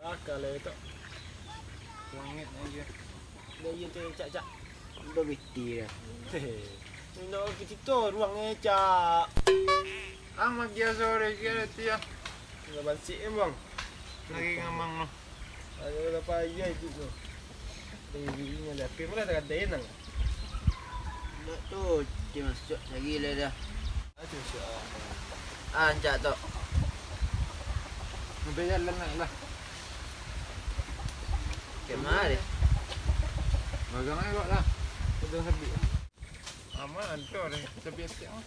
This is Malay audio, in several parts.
Kalau itu langit aja. Dia tu cak-cak. Udah biti dah. Nak pergi tu ruangnya cak. Mak dia sore kira dia. Enggak balik bang. Lagi ngamang no. Ada berapa ya itu tu. Ini ada pemula tak ada enang. Nak tu dia masuk lagi lah dah. Aduh siapa. Anjak tu. Nampak jalan lah. Kemana dia? Magang aja kok lah. Udah habis. Aman tu deh. Tapi siapa?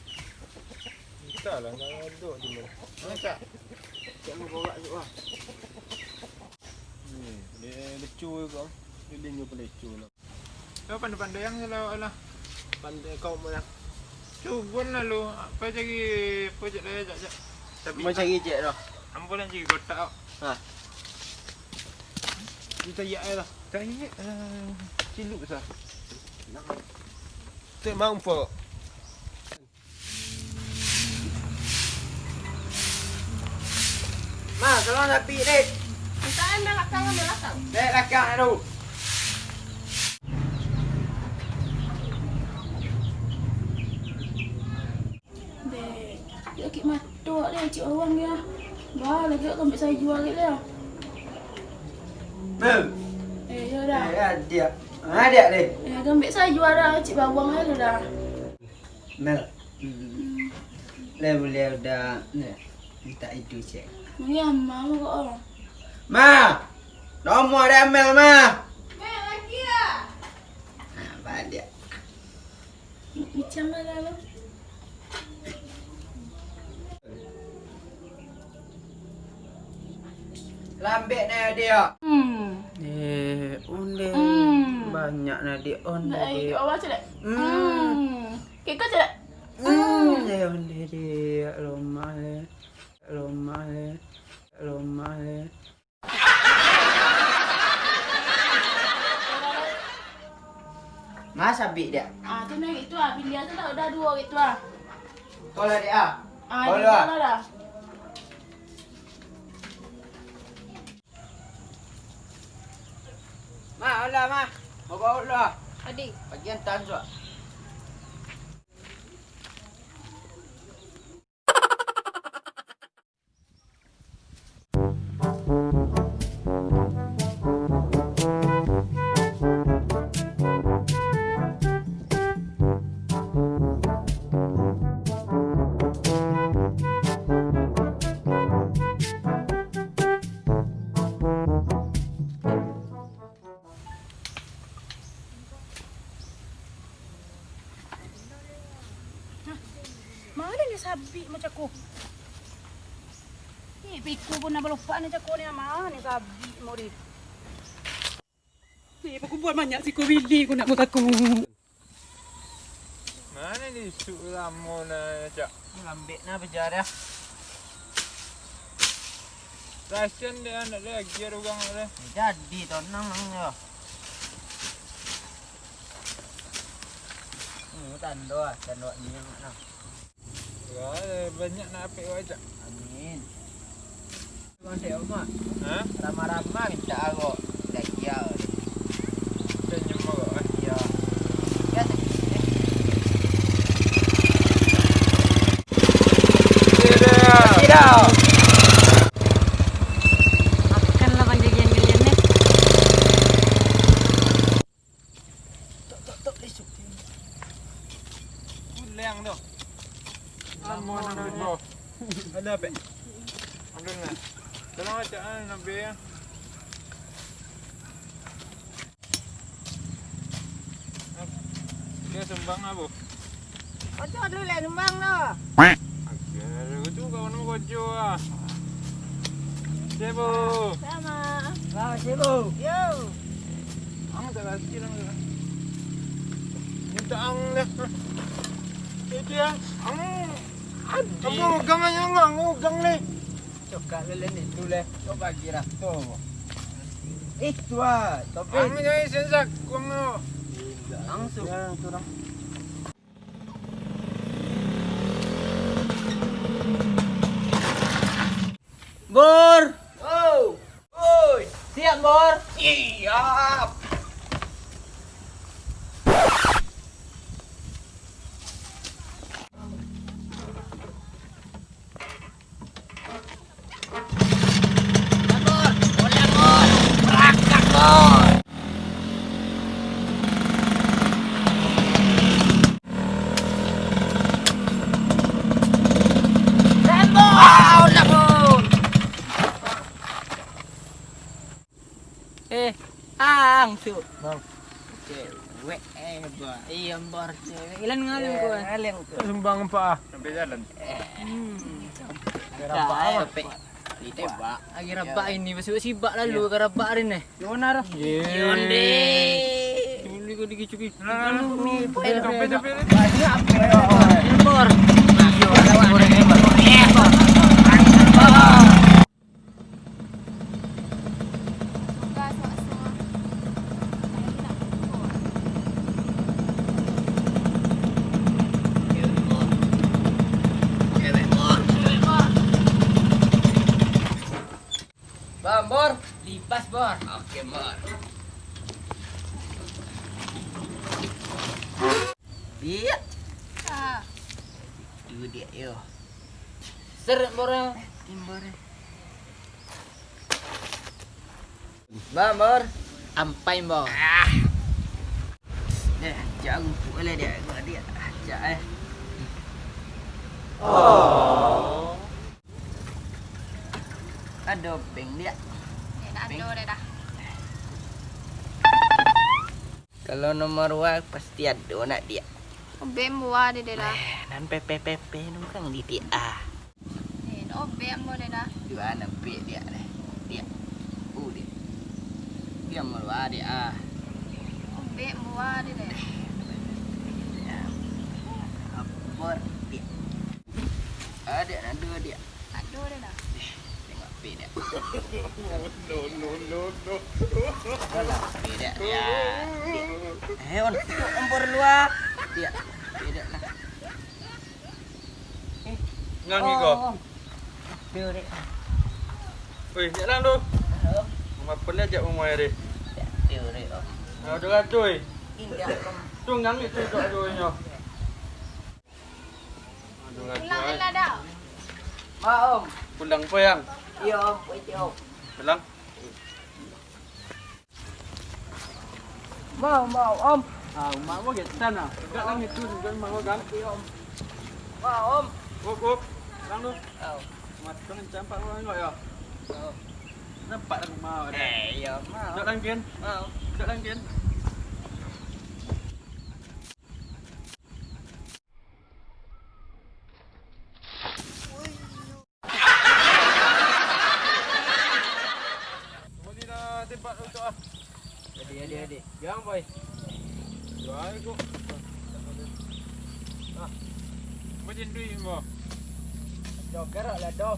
Entahlah enggak ada di mana. Mana cak? Cak mau bawa tu ah. Dia lecu juga. Dia dengar pelecu lah. Kau pandai-pandai yang selalu lah. Pandai kau mana? Cuba lah lu. Apa cari projek dia cak. Tapi Mau cari cek dah. ambulan cari kotak. Ha. Kita ya lah. Tak ingat. Ciluk besar. Tak mampu. Ma, salam tapi dek. Saan na lakang ang malakaw? Dek lakang tu. Dek, dia kik matuk dia cik orang dia. Bah, lagi tak ambil saya jual dia. Bel. Ya dah. Dia. Ada dek. Ambil saya jual dah cik bawang dia dah. Mel. Boleh dah minta itu cek. Ni amma kok orang. Ma. Nomor dia Mel ma. Mel lagi ya. Ha, dia. Macam mana lo? Lambek dia. Unde. Banyak na dia onde Baik, dia. awak cakap. Kek kau cakap. Dia onde dia. Lomale. Masa bik dia? Tu naik itu ah, pilih tu dah dua gitu ah. Tolak dia. Boleh ah. Dah. Ma, olah ma. Bawa olah. Adik. Bagian tan tu. Mana ni sabi macam aku? Ni piku pun nak lupa ni cakap ni mana ni sabi mau di. Ni aku buat banyak si Willy aku nak buat aku. Mana ni suk lama na cak. Lambek na bejar dia. Rasian dia anak dia gear orang dia. Jadi tonang dia. Tanda ni mana? Wah, banyak nak apik wajak. Amin. Kau dia mak. Ha? Ramah-ramah minta aku. Dah kia. Dia nyemok kok. Ya. Ya tak. Tidak. Makanlah panjang-panjang ni. Tok esok. Pulang tu. Lama nak bawah. Ada apa? Alhamdulillah. Tolong ajak Nabi ya. Dia sembang apa? Macam dulu lah numbang dah. Aku tu kau nak kojo ah. Sebo. Sama. Wah, sibuk. Yo. Ang tak lagi lang. Minta ang lah. Itu ya. Ang. Kamu ugang aja nggak ugang nih. Coba lelen itu leh. Coba kira tu. Itu ah. Tapi Ang ni sensak kung no. langsung. Ya, turun. Bor. Oh. Oi. Iya. Angsu. Bang. Cewek bah. Iya bar cewek. Ilan ngalim ko. Ngalim ko. Sumbang pa. Sampai jalan. Apa? Lite ba. Agi raba ini basi sibak lalu ka raba rin eh. Yun na rin. Yun di. Tuli ko dikicuki. Sampai. Bor. Bang, Bor. Lipas bor. Oke, Bor. Lihat. Itu dia, yo. Seret bor. Timbor. Bang, Bor. Ampai bor. Jangan boleh dia. Dia aja Ada peng dia. Kalau nomor wak pasti ada nak dia. Bem buah dia dah. Nan PPPP nukang di dia. Bem boleh dah. Di mana pe dia deh. Dia. Dia. Dia merwa dia. Bem buah dia dah. Bor dia. Ada nak dua dia. Aduh dia dah. Tengok pe dia. No. Alah, pe dia. Ya. On ompor luar. Dia. Pe dia lah. Ngang ni kau. Pe dia. Weh, jalan tu. Apa ni ajak rumah dia? Pe dia. Ada gaduh. Indah. Tu ngang ni tu gaduhnya. Ada gaduh. dah. Ma om. Pulang apa yang? Iya om, om. Pulang. Mau om. Mak gua get sana. Enggak lang itu juga mak gua kan. Mau om. Up. Lang tu. Oh. Mat kan campak orang enggak ya? Nampak dah mau dah. Iya mau. Tak lang kian. Mau. Tak lang kian. Tempat untuk Jadi. Jangan boy. Jual aku. Macam duit mo. Joker lah doh.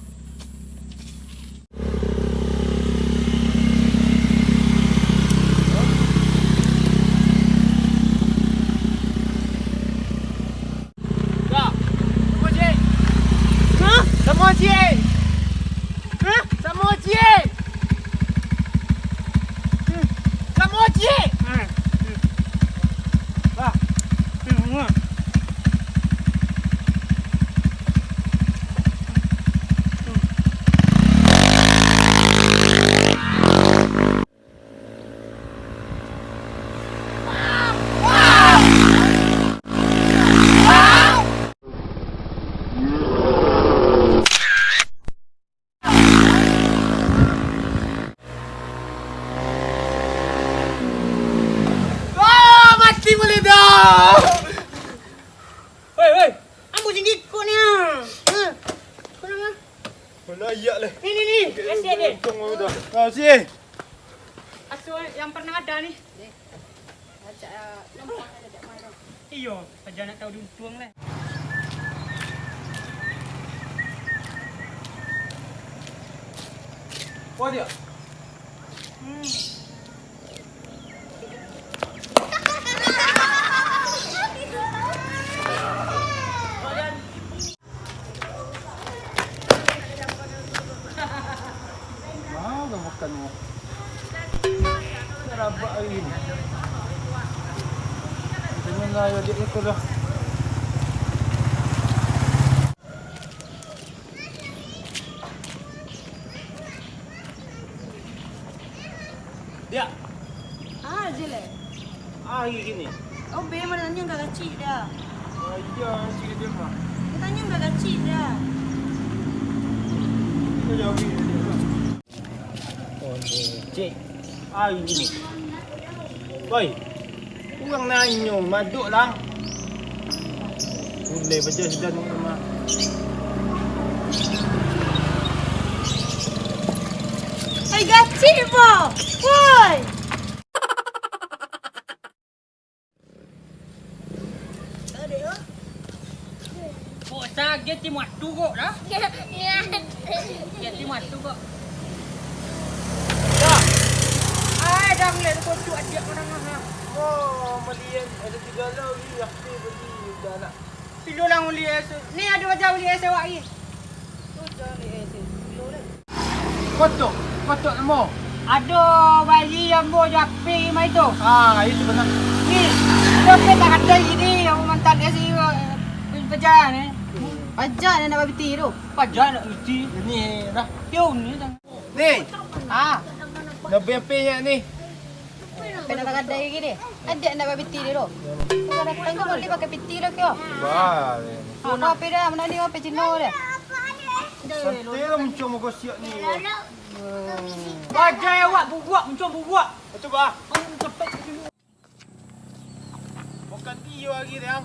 Woi. Ambo tinggi kau ni. Mana ayak lah. Ni. Kasih dia. Tunggu dah. Kau sih. Asu yang pernah ada ni. Iyo, saja nak tahu diuntung lah. Kau dia. Mau makan mo. Terabak hari ni. Jangan lah adik aku dah. Dia. Je lah. Hari gini. Oh, be mana tanya enggak kecil dah. Ayah cik dia mah. Dia tanya enggak kecil dah. Kita jawab dia. Oh, cik. Hari gini. Boy. Kurang nanya, maduk lah. Boleh baca sudah ni rumah. Ay, kecil po. Woi. Bocah dia ti matu kok dah. Dia ti matu kok. Dah. Ai dah boleh kau tu ajak orang ah. Oh, malian ada 3 lau ni. Aku beli dah nak. Pilo lang uli ese. Ni ada wajah uli ese wak ni. Kotok. Kotok nama. Ada bayi yang bo japi mai tu. Itu benar. Ni, dia tak ada ini yang mantan dia si pejalan ni. Pajak dia nak babi tu. Pejalan nak uti. Ni dah. Pion ni dah. Ni. Ah, Dah berapa ni? Pernah pakai dai lagi dia. Ada nak babi dia tu. Kau datang kau boleh pakai piti dah kau. Bah. Kau apa dah? Mana ni apa Cina dia? Santai lah muncul muka siap ni. wajah awak bubuak macam bubuak. Betul bah. Cepat. Bukan dia lagi dia.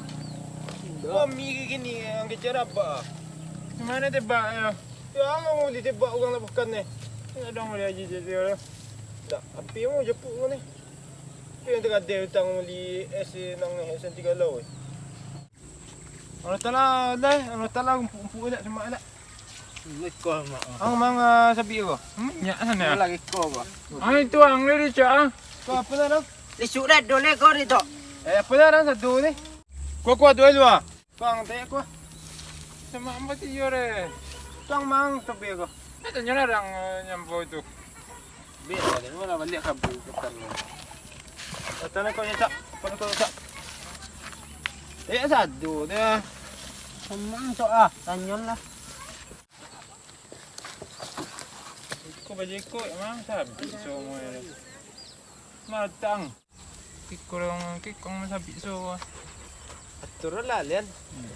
Oh, mi gini yang kejar apa? Mana tebak ya? Ya, mau ditebak orang lah bukan ni. Ada orang boleh aja dia. Tak, api mau jepuk kau ni. Dia yang terada hutang beli es nang ni, es 3 lau. Allah Taala dah, Allah Taala umpuk dak semak dak. Lekor mak. Ang mang sabi ko. Nya sana. Lagi kau bah. Ay tuang ni dia. Kau apa dah? Lisuk dah dole kau ni tu. Apa dah satu ni? Kuat dua lu ah. Bang tanya aku. Sama ambat iyo re. Tuang mang sabi ko. Tanya orang nyampo itu. Biar dia mana balik kabur bukan. Tanya kau nyetak. Pada kau nyetak. Satu dia. Memang tu ah, tanyalah. Kau baju ikut emang sabi semua. Matang. Kikong sabi so. Atur lah lian.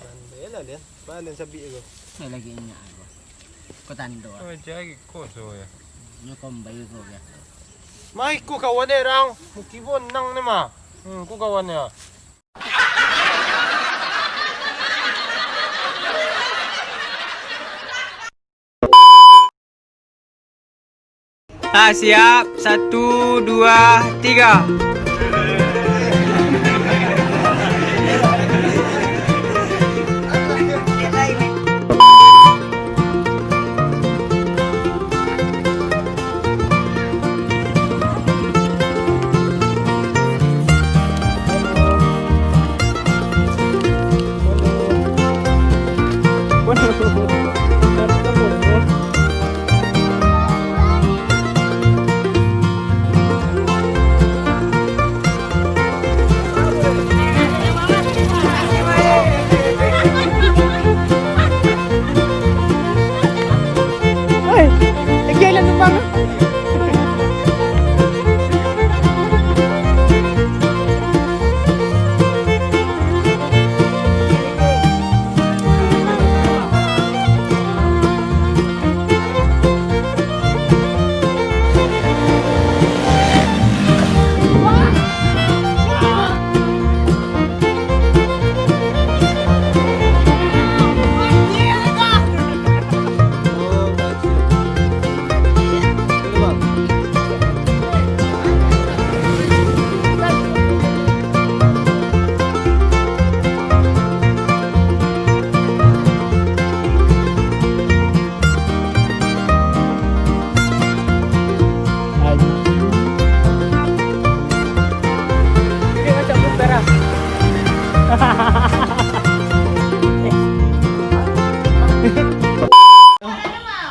Pandai lah lian. Balen sabi ko. Ni lagi ingat aku. Kau tando. Kau jadi kau so ya. Nyokong bayi kau ya. Mai ku kawan dia orang. Mukibon nang ni mah. Ku kawan dia. Siap. 1, 2, 3.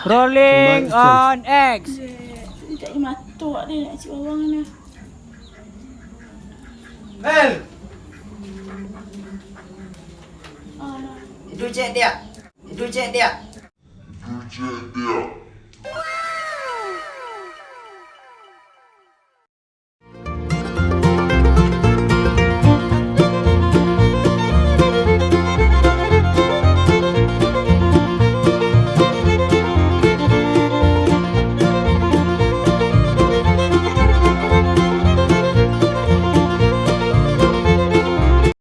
Rolling on X. Sekejap ni matuk dia nak cik bawang ni. Mel, Alah. itu cek dia. Itu cek dia. Itu cek dia.